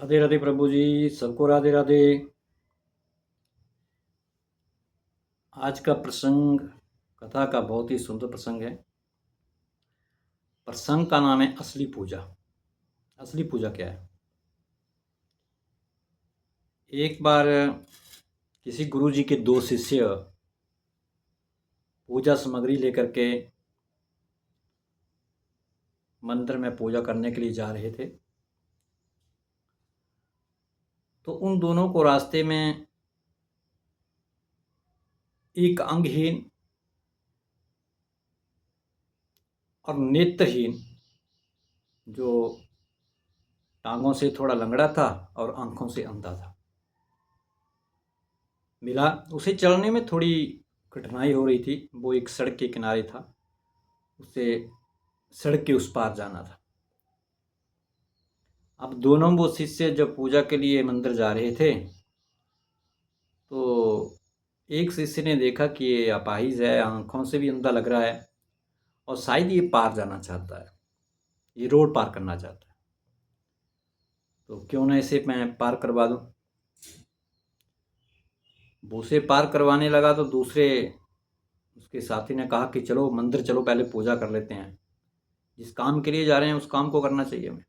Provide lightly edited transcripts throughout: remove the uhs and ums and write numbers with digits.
राधे राधे प्रभु जी, सबको राधे राधे। आज का प्रसंग कथा का बहुत ही सुंदर प्रसंग है। प्रसंग का नाम है असली पूजा। असली पूजा क्या है? एक बार किसी गुरु जी के दो शिष्य पूजा सामग्री लेकर के मंदिर में पूजा करने के लिए जा रहे थे। तो उन दोनों को रास्ते में एक अंगहीन और नेत्रहीन, जो टांगों से थोड़ा लंगड़ा था और आंखों से अंधा था, मिला। उसे चलने में थोड़ी कठिनाई हो रही थी। वो एक सड़क के किनारे था, उसे सड़क के उस पार जाना था। अब दोनों वो शिष्य जब पूजा के लिए मंदिर जा रहे थे तो एक शिष्य ने देखा कि ये अपाहिज है, आंखों से भी अंधा लग रहा है और शायद ये पार जाना चाहता है, ये रोड पार करना चाहता है, तो क्यों ना इसे मैं पार करवा दूं। वो उसे पार करवाने लगा तो दूसरे उसके साथी ने कहा कि चलो मंदिर चलो, पहले पूजा कर लेते हैं, जिस काम के लिए जा रहे हैं उस काम को करना चाहिए हमें।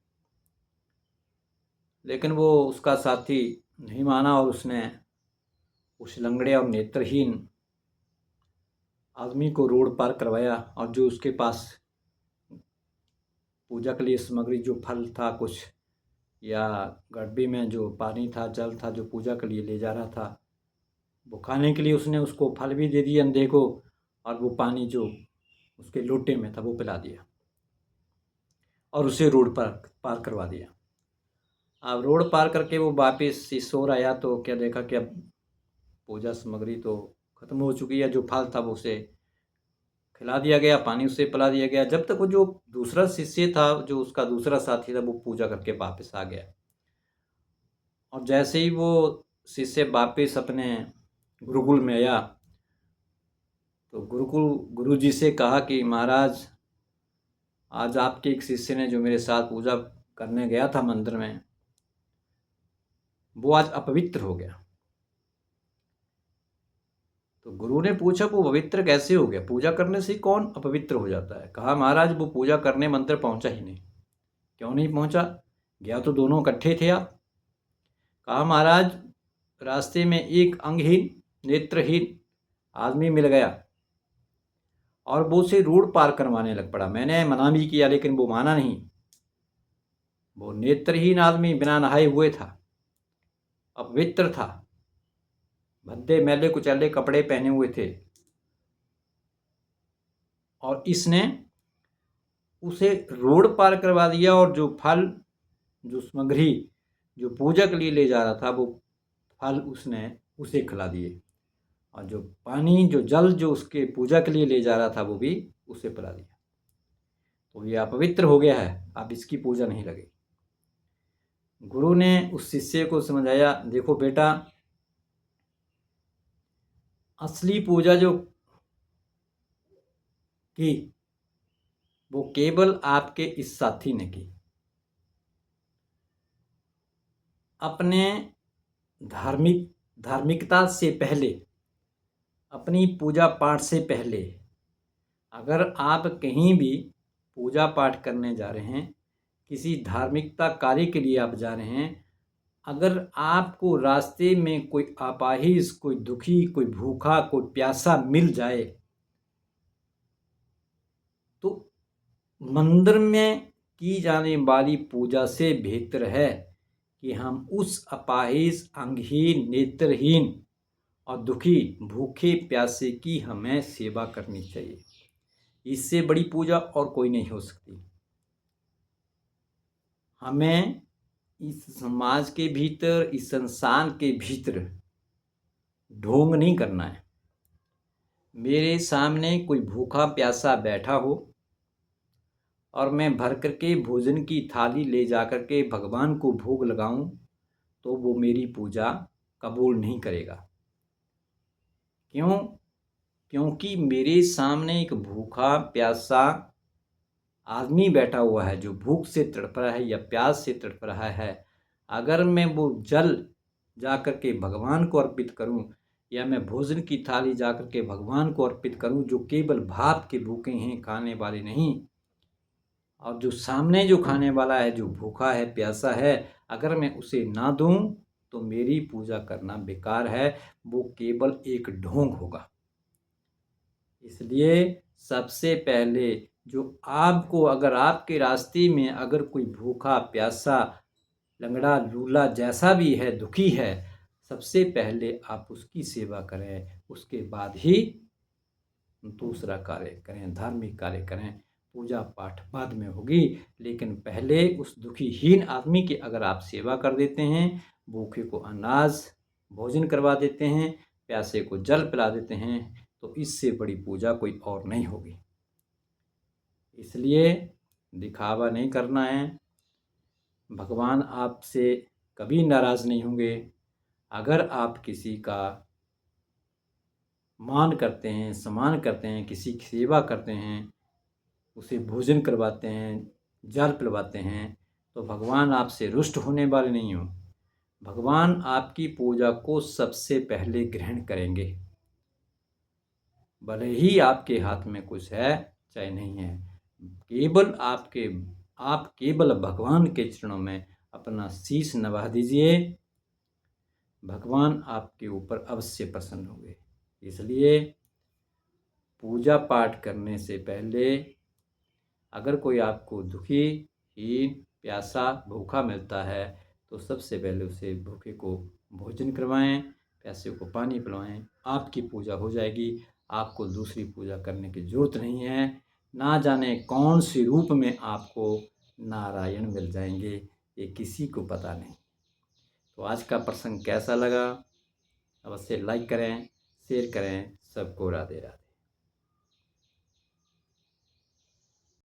लेकिन वो उसका साथी नहीं माना और उसने उस लंगड़े और नेत्रहीन आदमी को रोड पार करवाया। और जो उसके पास पूजा के लिए सामग्री, जो फल था कुछ, या गड्डी में जो पानी था, जल था, जो पूजा के लिए ले जा रहा था, वो खाने के लिए उसने उसको फल भी दे दिए अंधे को, और वो पानी जो उसके लोटे में था वो पिला दिया और उसे रोड पर पार करवा दिया। अब रोड पार करके वो वापस सिसोर आया तो क्या देखा कि अब पूजा सामग्री तो ख़त्म हो चुकी है। जो फल था वो उसे खिला दिया गया, पानी उसे पिला दिया गया। जब तक वो जो दूसरा शिष्य था, जो उसका दूसरा साथी था, वो पूजा करके वापस आ गया। और जैसे ही वो शिष्य वापस अपने गुरुकुल में आया तो गुरु जी से कहा कि महाराज, आज आपके एक शिष्य ने जो मेरे साथ पूजा करने गया था मंदिर में, वो आज अपवित्र हो गया। तो गुरु ने पूछा वो पवित्र कैसे हो गया, पूजा करने से कौन अपवित्र हो जाता है? कहा महाराज, वो पूजा करने मंदिर पहुंचा ही नहीं। क्यों नहीं पहुंचा? गया तो दोनों इकट्ठे थे आप। कहा महाराज, रास्ते में एक अंगहीन नेत्रहीन आदमी मिल गया और वो उसे रोड पार करवाने लग पड़ा। मैंने मना भी किया लेकिन वो माना नहीं। वो नेत्रहीन आदमी बिना नहाए हुए था, अपवित्र था, भद्दे मैले कुचैले कपड़े पहने हुए थे, और इसने उसे रोड पार करवा दिया। और जो फल, जो सामग्री जो पूजा के लिए ले जा रहा था, वो फल उसने उसे खिला दिए, और जो पानी, जो जल, जो उसके पूजा के लिए ले जा रहा था, वो भी उसे पिला दिया। तो ये अपवित्र हो गया है, अब इसकी पूजा नहीं लगेगी। गुरु ने उस शिष्य को समझाया, देखो बेटा, असली पूजा जो की वो केवल आपके इस साथी ने की। अपने धार्मिकता से पहले, अपनी पूजा पाठ से पहले, अगर आप कहीं भी पूजा पाठ करने जा रहे हैं, किसी धार्मिकता कार्य के लिए आप जा रहे हैं, अगर आपको रास्ते में कोई अपाहिज, कोई दुखी, कोई भूखा, कोई प्यासा मिल जाए, तो मंदिर में की जाने वाली पूजा से बेहतर है कि हम उस अपाहिज, अंगहीन, नेत्रहीन और दुखी, भूखे प्यासे की हमें सेवा करनी चाहिए। इससे बड़ी पूजा और कोई नहीं हो सकती। हमें इस समाज के भीतर, इस संसार के भीतर ढोंग नहीं करना है। मेरे सामने कोई भूखा प्यासा बैठा हो और मैं भर करके भोजन की थाली ले जा कर के भगवान को भोग लगाऊं, तो वो मेरी पूजा कबूल नहीं करेगा। क्यों? क्योंकि मेरे सामने एक भूखा प्यासा आदमी बैठा हुआ है, जो भूख से तड़प रहा है या प्यास से तड़प रहा है, अगर मैं वो जल जा कर के भगवान को अर्पित करूं, या मैं भोजन की थाली जा कर के भगवान को अर्पित करूं, जो केवल भात के भूखे हैं, खाने वाले नहीं, और जो सामने जो खाने वाला है, जो भूखा है, प्यासा है, अगर मैं उसे ना दूं तो मेरी पूजा करना बेकार है, वो केवल एक ढोंग होगा। इसलिए सबसे पहले जो आपको, अगर आपके रास्ते में अगर कोई भूखा, प्यासा, लंगड़ा, लूला जैसा भी है, दुखी है, सबसे पहले आप उसकी सेवा करें, उसके बाद ही दूसरा कार्य करें, धार्मिक कार्य करें। पूजा पाठ बाद में होगी, लेकिन पहले उस दुखीहीन आदमी की अगर आप सेवा कर देते हैं, भूखे को अनाज भोजन करवा देते हैं, प्यासे को जल पिला देते हैं, तो इससे बड़ी पूजा कोई और नहीं होगी। इसलिए दिखावा नहीं करना है। भगवान आपसे कभी नाराज़ नहीं होंगे। अगर आप किसी का मान करते हैं, सम्मान करते हैं, किसी की सेवा करते हैं, उसे भोजन करवाते हैं, जल पिलवाते हैं, तो भगवान आपसे रुष्ट होने वाले नहीं हो। भगवान आपकी पूजा को सबसे पहले ग्रहण करेंगे, भले ही आपके हाथ में कुछ है चाहे नहीं है। केवल आप केवल भगवान के चरणों में अपना शीश नवा दीजिए, भगवान आपके ऊपर अवश्य प्रसन्न होंगे। इसलिए पूजा पाठ करने से पहले अगर कोई आपको दुखी, हीन, प्यासा, भूखा मिलता है, तो सबसे पहले उसे भूखे को भोजन करवाएं, प्यासे को पानी पिलवाएं, आपकी पूजा हो जाएगी। आपको दूसरी पूजा करने की ज़रूरत नहीं है। ना जाने कौन से रूप में आपको नारायण मिल जाएंगे, ये किसी को पता नहीं। तो आज का प्रसंग कैसा लगा? अवश्य लाइक करें, शेयर करें। सबको राधे राधे।